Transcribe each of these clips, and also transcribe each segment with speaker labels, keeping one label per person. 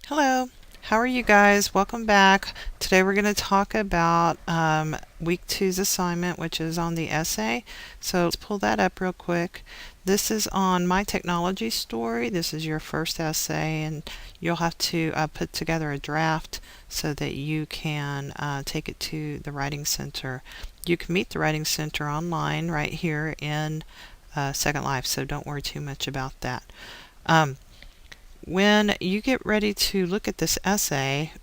Speaker 1: Hello, how are you guys? Welcome back. Today we're going to talk about week two's assignment, which is on the essay. So let's pull that up real quick. This is on my technology story. This is your first essay, and you'll have to put together a draft so that you can take it to the Writing Center. You can meet the Writing Center online right here in Second Life, so don't worry too much about that. When you get ready to look at this essay,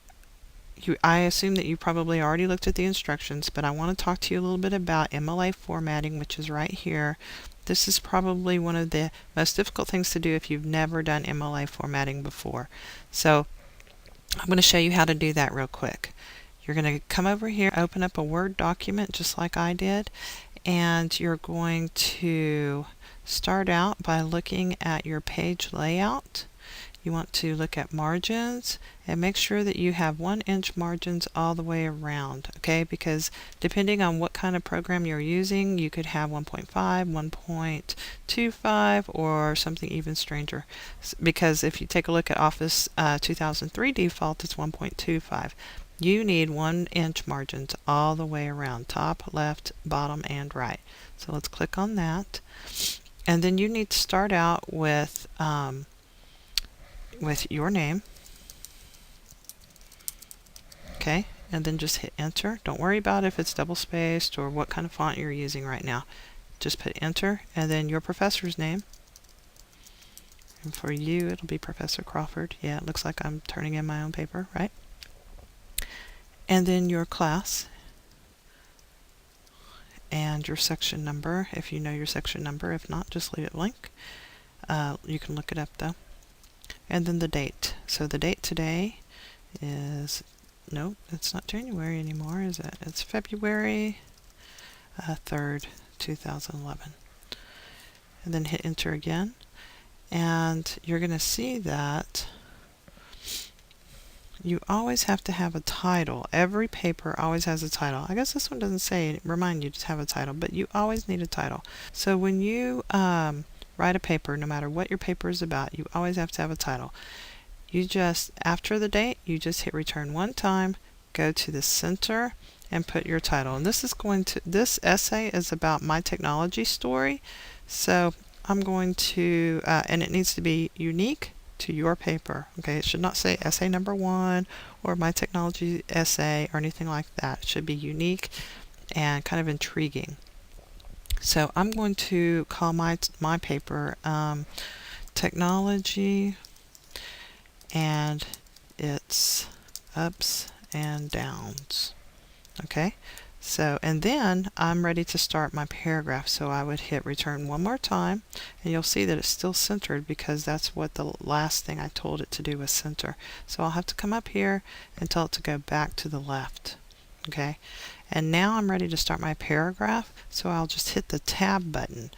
Speaker 1: I assume that you probably already looked at the instructions, but I want to talk to you a little bit about MLA formatting, which is right here. This is probably one of the most difficult things to do if you've never done MLA formatting before. So I'm going to show you how to do that real quick. You're going to come over here, open up a Word document just like I did, and you're going to start out by looking at your page layout. You want to look at margins and make sure that you have 1-inch margins all the way around, okay? Because depending on what kind of program you're using, you could have 1.5, 1.25, or something even stranger. Because if you take a look at Office 2003 default, it's 1.25. You need 1-inch margins all the way around, top, left, bottom, and right. So let's click on that. And then you need to start out with your name, okay, and then just hit enter. Don't worry about if it's double spaced or what kind of font you're using right now. Just put enter, and then your professor's name, and for you it'll be Professor Crawford. Yeah, it looks like I'm turning in my own paper, right? And then your class and your section number, if you know your section number. If not, just leave it blank. You can look it up though. And then the date. So the date today is, nope, it's not January anymore, is it? It's February 3rd, 2011. And then hit enter again. And you're going to see that you always have to have a title. Every paper always has a title. I guess this one doesn't say, remind you to have a title, but you always need a title. So when you write a paper, no matter what your paper is about, you always have to have a title. You just, after the date, you just hit return one time, go to the center, and put your title. And this essay is about my technology story, so I'm going to, and it needs to be unique to your paper. Okay, it should not say essay number 1 or my technology essay or anything like that. It should be unique and kind of intriguing. So I'm going to call my paper technology and its ups and downs. Okay, so and then I'm ready to start my paragraph. So I would hit return one more time, and you'll see that it's still centered because that's what the last thing I told it to do was center. So I'll have to come up here and tell it to go back to the left. Okay, and now I'm ready to start my paragraph, so I'll just hit the tab button.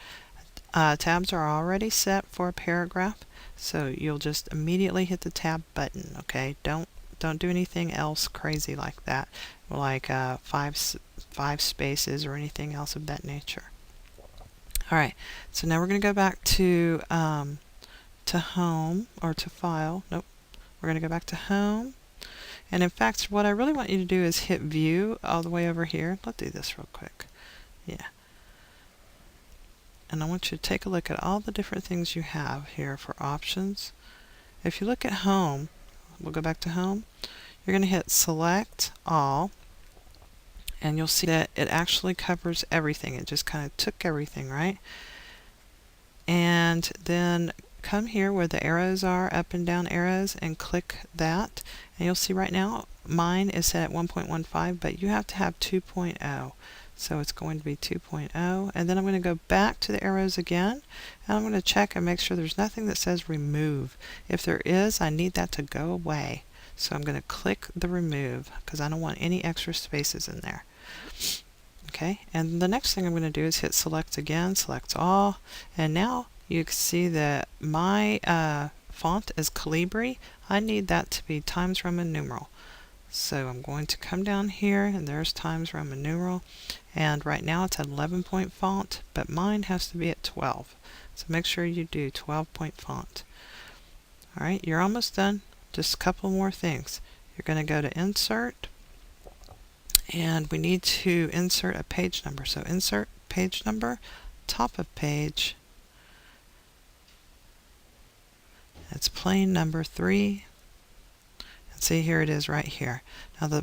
Speaker 1: Tabs are already set for a paragraph, so you'll just immediately hit the tab button. Okay, don't do anything else crazy like that, like five spaces or anything else of that nature. All right, so now we're going to go back to home, or to file. Nope, we're going to go back to home. And in fact, what I really want you to do is hit view all the way over here. Let's do this real quick. Yeah. And I want you to take a look at all the different things you have here for options. If you look at home, we'll go back to home. You're going to hit select all, and you'll see that it actually covers everything. It just kind of took everything, right? And then come here where the arrows are, up and down arrows, and click that. And you'll see right now mine is set at 1.15, but you have to have 2.0. So it's going to be 2.0. And then I'm going to go back to the arrows again, and I'm going to check and make sure there's nothing that says remove. If there is, I need that to go away. So I'm going to click the remove because I don't want any extra spaces in there. Okay, and the next thing I'm going to do is hit select again, select all, and now you can see that my font is Calibri. I need that to be Times Roman numeral. So I'm going to come down here, and there's Times Roman numeral, and right now it's at 11-point font, but mine has to be at 12. So make sure you do 12-point font. Alright, you're almost done. just a couple more things. You're going to go to Insert, and we need to insert a page number. So insert page number, top of page. It's plain number 3. And see, here it is right here. Now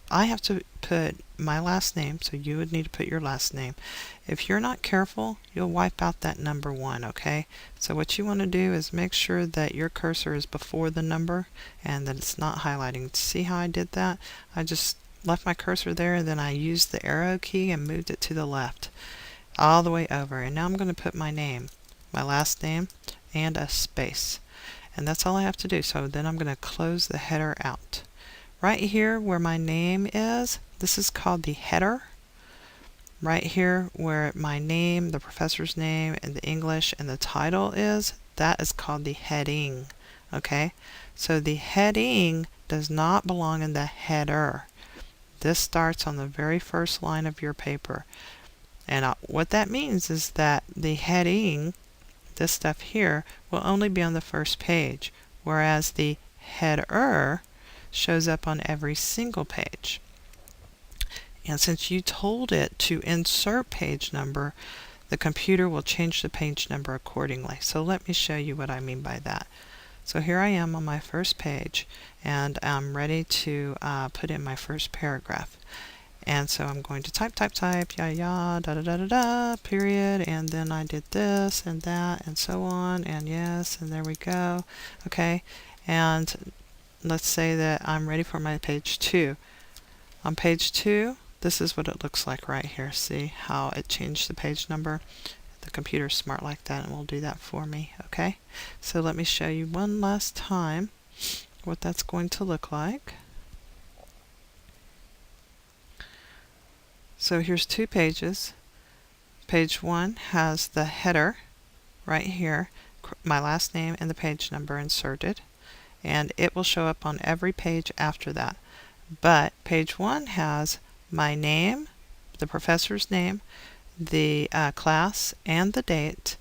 Speaker 1: I have to put my last name, so you would need to put your last name. If you're not careful, you'll wipe out that number 1, okay? So what you want to do is make sure that your cursor is before the number and that it's not highlighting. See how I did that? I just left my cursor there, and then I used the arrow key and moved it to the left all the way over. And now I'm going to put my name, my last name, and a space. And that's all I have to do. So then I'm going to close the header out. Right here where my name is, this is called the header. Right here where my name, the professor's name, and the English and the title is, that is called the heading. Okay? So the heading does not belong in the header. This starts on the very first line of your paper. And what that means is that the heading, this stuff here, will only be on the first page, whereas the header shows up on every single page. And since you told it to insert page number, the computer will change the page number accordingly. So let me show you what I mean by that. So here I am on my first page, and I'm ready to put in my first paragraph. And so I'm going to type, da da da da da, period, and then I did this and that and so on, and yes, and there we go. Okay, and let's say that I'm ready for my page 2. On page 2, this is what it looks like right here. See how it changed the page number? The computer's smart like that and will do that for me. Okay, so let me show you one last time what that's going to look like. So here's 2 pages. Page 1 has the header right here, my last name and the page number inserted, and it will show up on every page after that. But page 1 has my name, the professor's name, the class, and the date.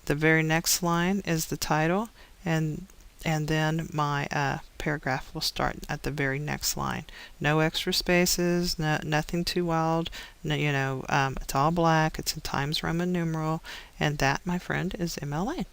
Speaker 1: The very next line is the title, and then my paragraph will start at the very next line. No extra spaces, nothing too wild. No, it's all black. It's in Times Roman numeral, and that, my friend, is MLA.